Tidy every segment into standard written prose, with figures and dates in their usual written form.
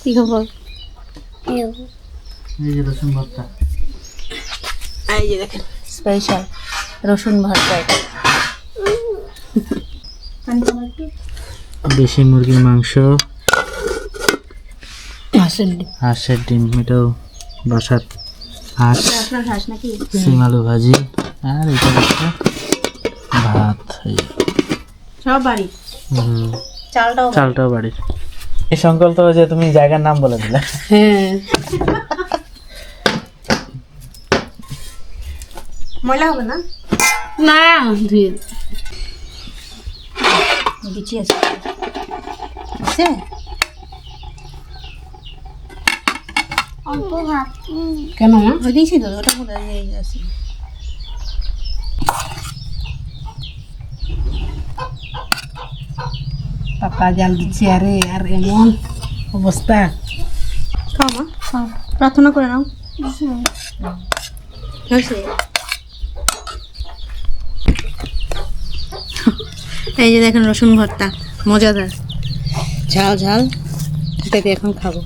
কি খবর? এই যে রসুন ভর্তা, এই যে দেখেন স্পেশাল রসুন ভর্তা। এটা দেশি মুরগির মাংস, হাঁসের ডিম। হাঁসের ডিম, এটাও বাসার হাঁস, আপনার হাঁস নাকি? সিম আলু ভাজি, আর এটা হচ্ছে ভাত। এই সব বাড়ি, চালটাও বাড়ি। চালটাও বাড়ির। এই সংকল্প যে তুমি জায়গার নাম বলে দিলে। হ্যাঁ, ময়লা হবে না? না, ধুয়ে দিচ্ছি। আছে আছে অল্প ভাত কেন মা? ওই দিয়েছি তো, ওটা বলে দিয়ে আছে। পাপা জাল দিচ্ছে, আরে আর এমন অবস্থা। খাও মা, খাও, প্রার্থনা করে নাও। হয়েছে। এই যে দেখেন রসুন ভর্তা, মজাদার, ঝাল ঝাল। এটাকে এখন খাবো।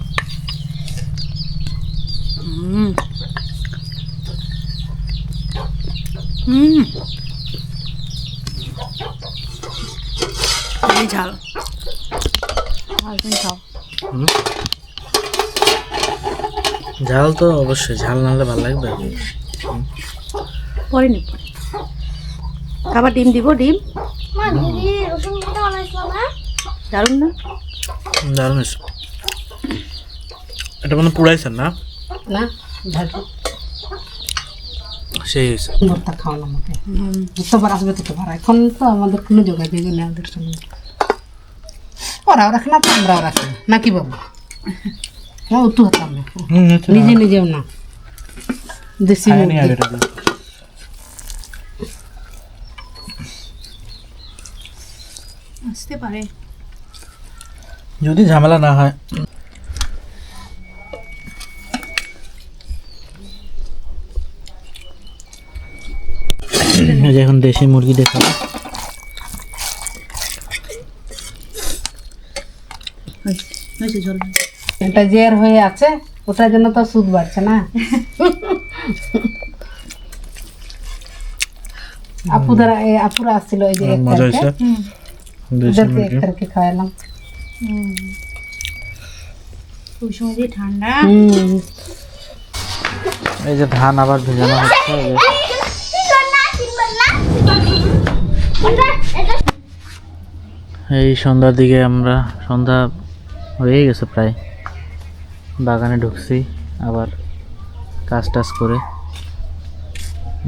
এই ঝাল খাও। ঝাল তো অবশ্যই, ঝাল না হলে ভালো লাগবে। পরে নি, পরে খাবার। ডিম দিব, ডিম মা দিদি রসুন ভর্তা বানাইছিল না? দারুন না? দারুণ হয়েছে। এটা মানে পুরাইছেন না? না, ঝাল সেই হয়েছে। ভর্তা খাওয়ানো আমাকে। যতবার আসবে ততবার। এখন তো আমাদের কোনো যোগাযোগ নেই ওদের সঙ্গে। ওরাও রাখে না তো আমরাও রাখি না, নাকি বাবু? হ্যাঁ, উত্তু হতাম না, নিজে নিজেও না। দেশি মুরগি। আসতে পারে যদি ঝামেলা না হয়। এই যে এখন দেশি মুরগি দেখা এটা জের হয়ে আছে, ওটার জন্য তো সুদ বাড়ছে না। আপুরা আসছিল, ওই যে মজা হয়েছে। দেশি ওদেরকে মুরগি একটাকে খাওয়ালাম। ওই সময় যে ঠান্ডা। এই যে ধান আবার ভেজানো হচ্ছে। এই যে এই সন্ধ্যার দিকে আমরা, সন্ধ্যা হয়ে গেছে প্রায়, বাগানে ঢুকছি আবার কাজ টাজ করে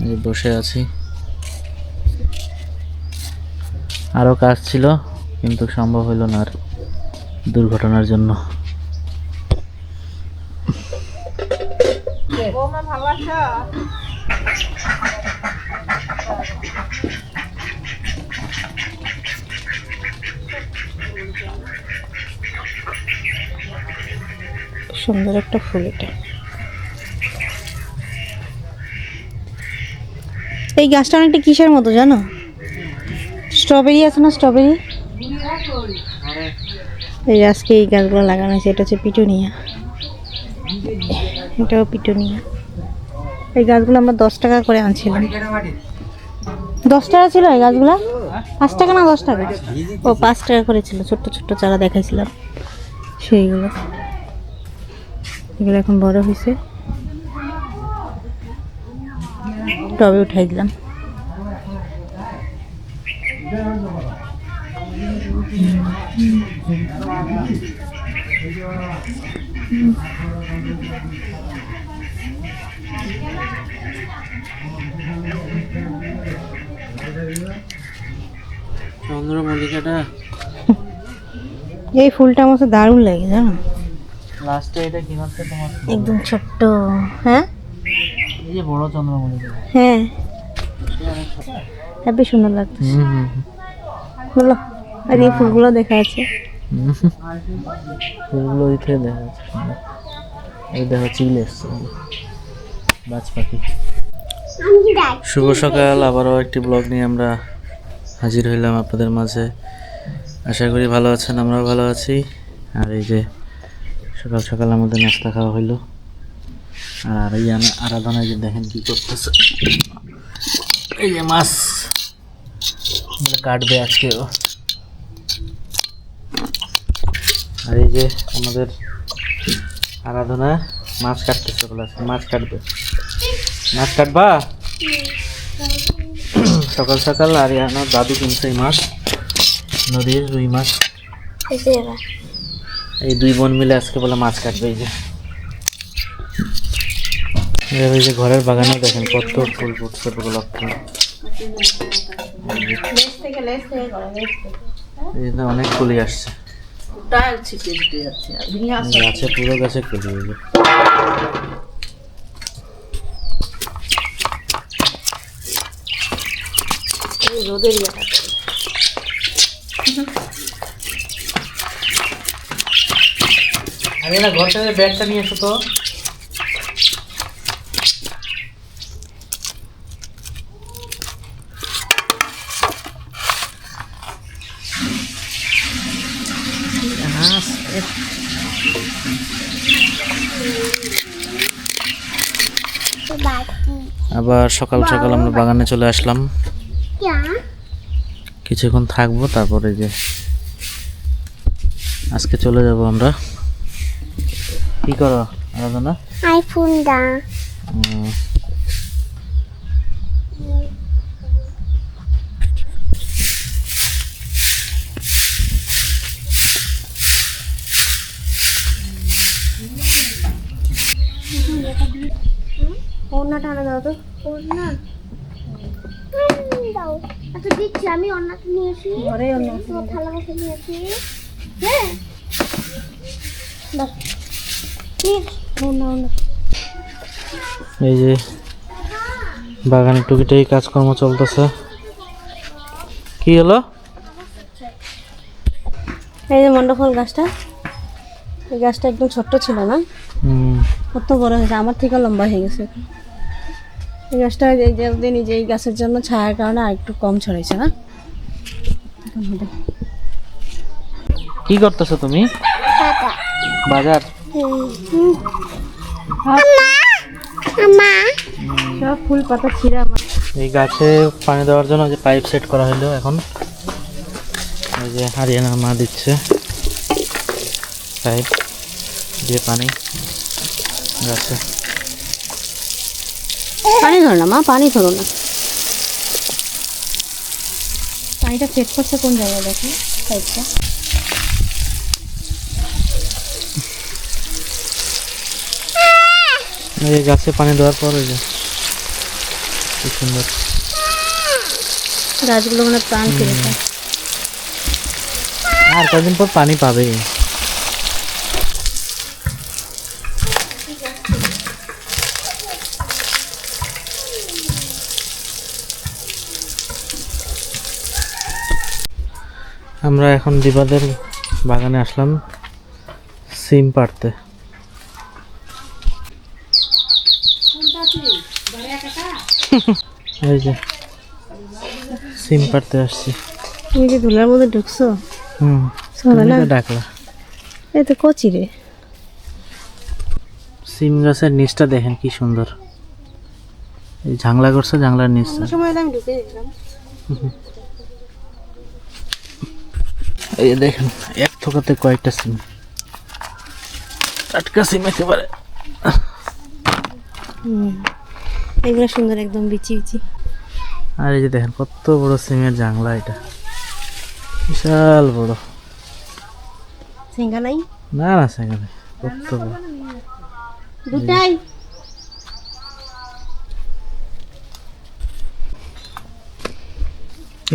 এই বসে আছি। আরও কাজ ছিল কিন্তু সম্ভব হইল না আর, দুর্ঘটনার জন্য। সুন্দর একটা ফুল এটা। এই গাছটা অনেকটা কিসের মতো জানো? স্ট্রবেরি আছে না, স্ট্রবেরি। এই আজকে এই গাছগুলো লাগানো হয়েছে। এটা হচ্ছে পিটুনিয়া, এটাও পিটুনিয়া। এই গাছগুলো আমরা 10 টাকা করে আনছিলাম। 10 টাকা ছিল এই গাছগুলো? 5 টাকা না 10 টাকা? ও 5 টাকা করে ছিল। ছোট্ট ছোট্ট চারা দেখাইছিলাম সেইগুলো। এগুলো এখন বড় হয়েছে, টবে উঠাই দিলাম। চন্দ্রমল্লিকাটা, এই ফুলটা আমার দারুণ লাগে জানো। লাস্টে এটা কি মাত্র তোমার? একদম ছোট্ট। হ্যাঁ, এই যে বড় চন্দ্রমল্লিকা। হ্যাঁ, হেবি সুন্দর লাগতেছে। বলো, আর এই ফুলগুলো দেখা আছে। ফুলগুলো ওই থেকে দেখা যাচ্ছে সুন্দর। এই দেখো চিল এসছে, বাজ পাখি। শুভ সকাল, আবারও একটি ব্লগ নিয়ে আমরা হাজির হইলাম আপনাদের মাঝে। আশা করি ভালো আছেন, আমরাও ভালো আছি। আর এই যে সকাল সকাল আমাদের নাস্তা খাওয়া হইলো। আর এই আরাধনা যে দেখেন কি করতেছে, এই যে মাছ কাটবে আজকে। আর এই যে আমাদের আরাধনা মাছ কাটতেছে, বলে মাছ কাটবে। মাছ কাটবা সকাল সকাল। আর আমার দাদু কিনছে এই মাছ, নদীর রুই মাছ। এই দুই বোন মিলে আজকে বলে মাছ কাটবে। এই যে ঘরের বাগানে দেখেন কত ফুল ফুটছে, লক্ষ্য অনেক ফুলই আসছে গাছে, পুরো গাছে কুলি। আরে না, ঘর থেকে ব্যাগটা নিয়ে এসো তো। আবার সকাল সকাল আমরা বাগানে চলে আসলাম, কিছুক্ষণ থাকবো, তারপরে যে আজকে চলে যাব আমরা। কি করো আরাধনা? আইফোন দা ওড়নাটা আনা দাও তো। ওড়না দাও। আচ্ছা দিচ্ছি, আমি ওড়নাটা নিয়েছি ঘরে, ওড়না থালা বসে নিয়েছি। হ্যাঁ বাস ওড়না ওড়না। এই যে বাগানে টুকিটাকি কাজকর্ম চলতেছে। কি হলো? এই যে মন্ডফল গাছটা, এই গাছটা একদম ছোট্ট ছিল না, কত বড় হয়েছে, আমার থেকে লম্বা হয়ে গেছে। এই গাছটা এই যে নিজে এই গাছের জন্য ছায়ার কারণে আর একটু কম ছড়াইছে না। এখন হবে। কি করতেছো তুমি? বাজার। সব ফুল পাতা ছিঁড়া আমার। এই গাছে পানি দেওয়ার জন্য যে পাইপ সেট করা হলো এখন, এই যে হারিয়ানা মা দিচ্ছে পাইপ দিয়ে পানি গাছে। পানি ধরো না মা, পানি ধরো না। পানিটা সেট করছে কোন জায়গায় দেখো, পাইপটা। এই গাছে পানি দেওয়ার পরে যে কি সুন্দর গাছগুলো মানে প্রাণ ফিরেছে। আর কদিন পর পানি পাবে। আমরা এখন দিবাদের বাগানে আসলাম সিম পাড়তে। এই যে সিম পাড়তে আসছি। তুমি কি ধুলার মধ্যে ঢুকছো? তুমি তো ডাকলা। এই তো কচি রে। সিম গাছের নিচটা দেখেন কি সুন্দর, এই ঝাংলা করছে, জাংলার নিচটা। সময় আমি ঢুকে গেলাম। এই দেখেন এক থোকাতে কয়েকটা সিম, টাটকা সিম একেবারে। এগুলো সুন্দর একদম বিচি বিচি। আর এই যে দেখেন কত বড় সিমের জাংলা, এটা বিশাল বড়। সিঙ্গা নাই না না, সেখানে কত বড় দুটাই।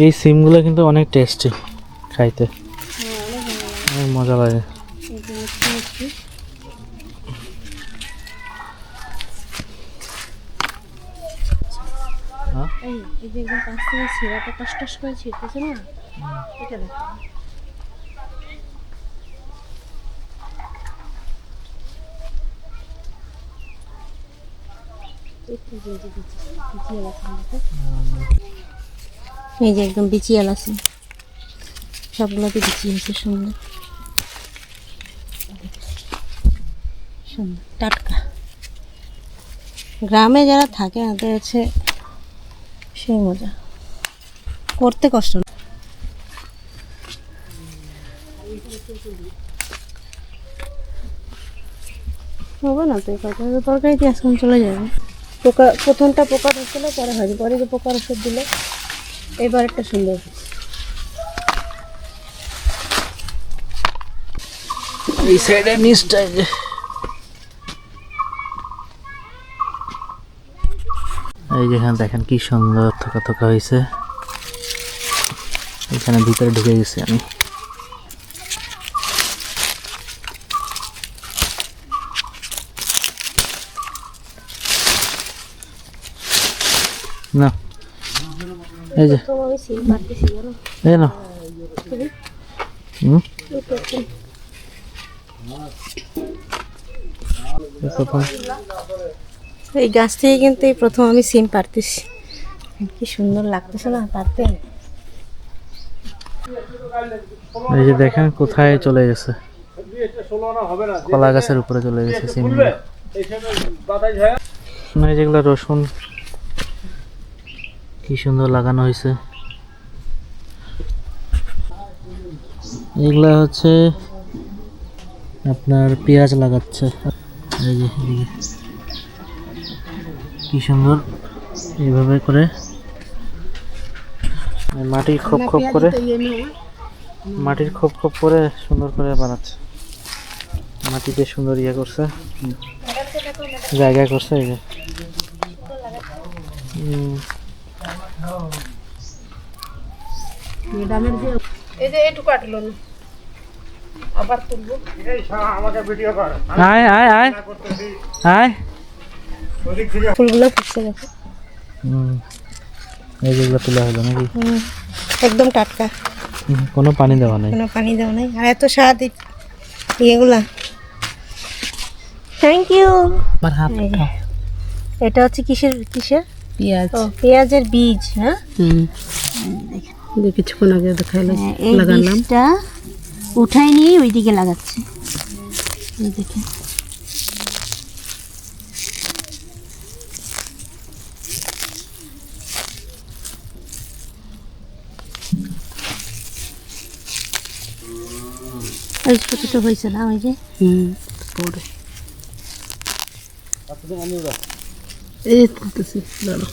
এই সিমগুলো কিন্তু অনেক টেস্টি খাইতে, অনেক মজা লাগে। এই যে একদম কাছ থেকে ছিঁড়াটা টস টস করে ছিঁড়তেছে না, এটা দেখো। এই যে একদম বিচিয়াল আছে, সবগুলোতে বিচি হয়েছে সুন্দর। সুন্দর টাটকা। গ্রামে যারা থাকে তাদের হচ্ছে সেই মজা, করতে কষ্ট না। হবে না তো এই তরকারিতে আজকাল চলে যাবে। পোকা প্রথমটা পোকা ধরছিল, পরে হয়নি, পরে যে পোকার ওষুধ দিল এবার একটা সুন্দর। এই সাইডে নিচটা এই যেখানে দেখেন কি সুন্দর থোকা থোকা হয়েছে, এখানে ভিতরে ঢুকে গেছি আমি। না এই যে এই না এই গাছ থেকে কিন্তু এই প্রথম আমি সিম পারতেছি, কি সুন্দর লাগতেছে না পারতে। এই যে দেখেন কোথায় চলে গেছে, কলা গাছের উপরে চলে গেছে সিম। এই যেগুলো রসুন কি সুন্দর লাগানো হয়েছে, এগুলা হচ্ছে আপনার পেঁয়াজ লাগাচ্ছে। এই যে এদিকে কি সুন্দর এইভাবে করে মাটি খোপ খোপ করে, মাটির খোপ খোপ করে সুন্দর করে বানাচ্ছে, মাটিতে সুন্দর ইয়ে করছে, জায়গা করছে। এই যে আয় আয় আয় আয় ফুলগুলো ফুটছে দেখো। এই যেগুলো তোলা হলো নাকি? একদম টাটকা, কোনো পানি দেওয়া নেই, কোনো পানি দেওয়া নাই, আর এত স্বাদ ইয়েগুলা। Thank you. এটা হচ্ছে কিসের কিসের পেঁয়াজ? ও পেঁয়াজের বীজ। হ্যাঁ কিছুক্ষণ আগে দেখাইলো এই বীজটা উঠাই নিয়ে ওইদিকে লাগাচ্ছে। এই দেখেন ওই ছোট ছোট হয়েছে না ওই যে পরে এই তুলতেছি দাঁড়ো।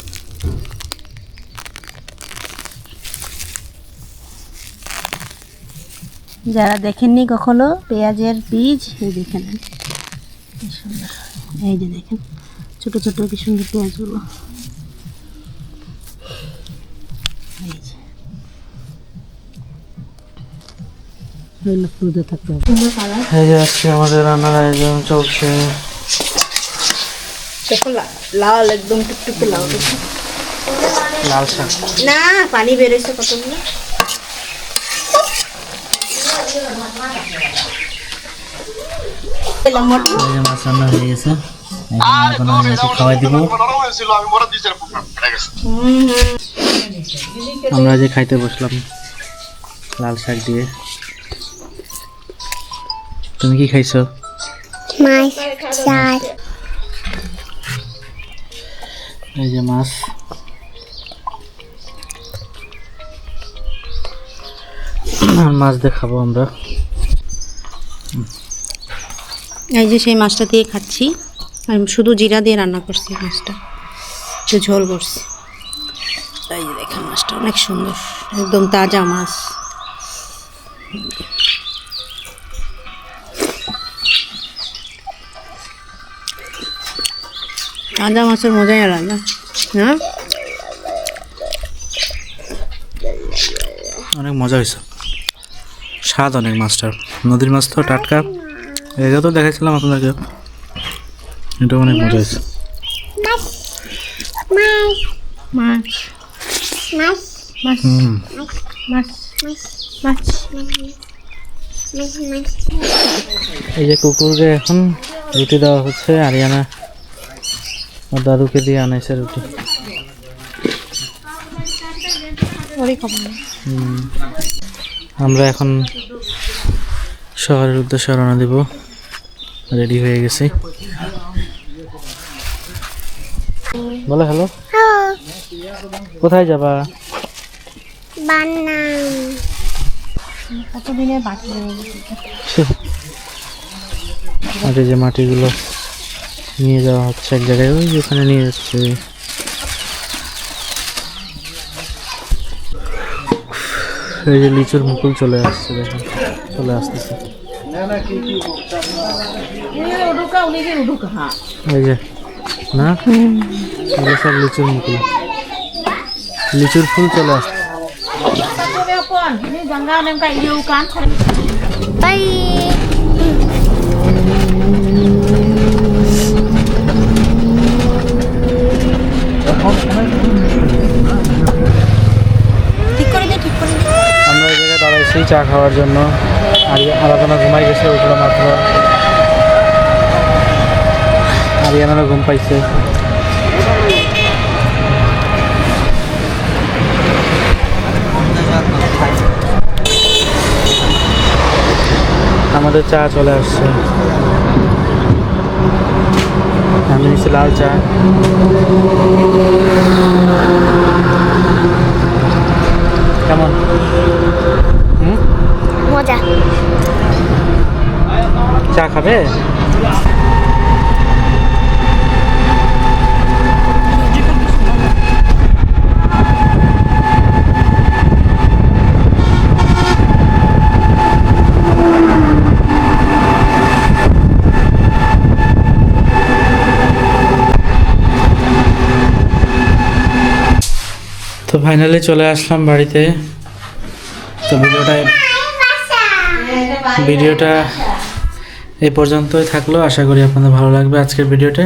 যারা দেখেননি কখনো পেঁয়াজের বীজ, এই দেখেন কি সুন্দর, এই যে দেখেন ছোট ছোট কি সুন্দর পেঁয়াজগুলো। থাকতে হবে। এই যে আজকে আমাদের রান্নার আয়োজন চলছে। দেখো লাল একদম টুকটুকে লাল, লাল শাক না পানি বেরোচ্ছে কতগুলো। এই যে মাছ রান্না হয়ে গেছে, এখন আমি ওকে খাওয়াই দিব। আমরা যে খাইতে বসলাম লাল শাক দিয়ে। তুমি কি খাইছো? মাছ চাল এই যে মাছ, মাছ দিয়ে খাবো আমরা। এই যে সেই মাছটা দিয়ে খাচ্ছি, আমি শুধু জিরা দিয়ে রান্না করছি মাছটা, একটু ঝোল করছি। এই যে দেখেন মাছটা অনেক সুন্দর, একদম তাজা মাছ। তাজা মাছের মজাই আলাদা। হ্যাঁ অনেক মজা হয়েছে, স্বাদ অনেক মাছটার, নদীর মাছ তো টাটকা। এটা তো দেখাইছিলাম আপনাদেরকে, এটা অনেক মজা হয়েছে। মাছ মাছ মাছ হুম, মাছ মাছ। এই যে কুকুরকে এখন রুটি দেওয়া হচ্ছে, আরিয়ানা আর দাদুকে দিয়ে আনাইছে রুটি। আমরা এখন শহরের উদ্দেশ্যে রওনা দিব। রেডি হয়ে গেছি। বলো হ্যালো। কোথায় যাবা? কতদিনে বাকি হয়ে গেছে। আর এই যে মাটিগুলো নিয়ে যাওয়া হচ্ছে এক জায়গায়, ওই যেখানে নিয়ে যাচ্ছে। এই যে লিচুর মুকুল চলে আসছে, দেখুন চলে আসতেছে। এই যে না, এগুলো সব লিচুর মুকুল, লিচুর ফুল চলে আসছে। Bye. আমরা এই জায়গায় দাঁড়াইছি চা খাওয়ার জন্য। আরাধনা ঘুমাই গেছে, উঠলো মাত্র। আরিয়ানারও ঘুম পাইছে। আমাদের চা চলে আসছে। আমি নিচ্ছি লাল চা। কেমন? মজা। চা খাবে? তো ফাইনালি চলে আসলাম বাড়িতে। তো ভিডিওটা এই পর্যন্তই থাকলো। আশা করি আপনাদের ভালো লাগবে আজকের ভিডিওটা।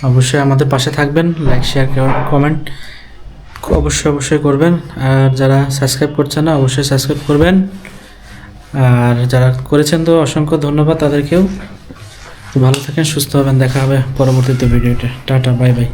অবশ্যই আমাদের পাশে থাকবেন, লাইক শেয়ার কমেন্ট অবশ্যই করবেন। আর যারা সাবস্ক্রাইব করছেন না অবশ্যই সাবস্ক্রাইব করবেন, আর যারা করেছেন তো অসংখ্য ধন্যবাদ তাদেরকেও। তো ভালো থাকেন, সুস্থ হবেন, দেখা হবে পরবর্তীতে ভিডিওতে। Tata, bye bye.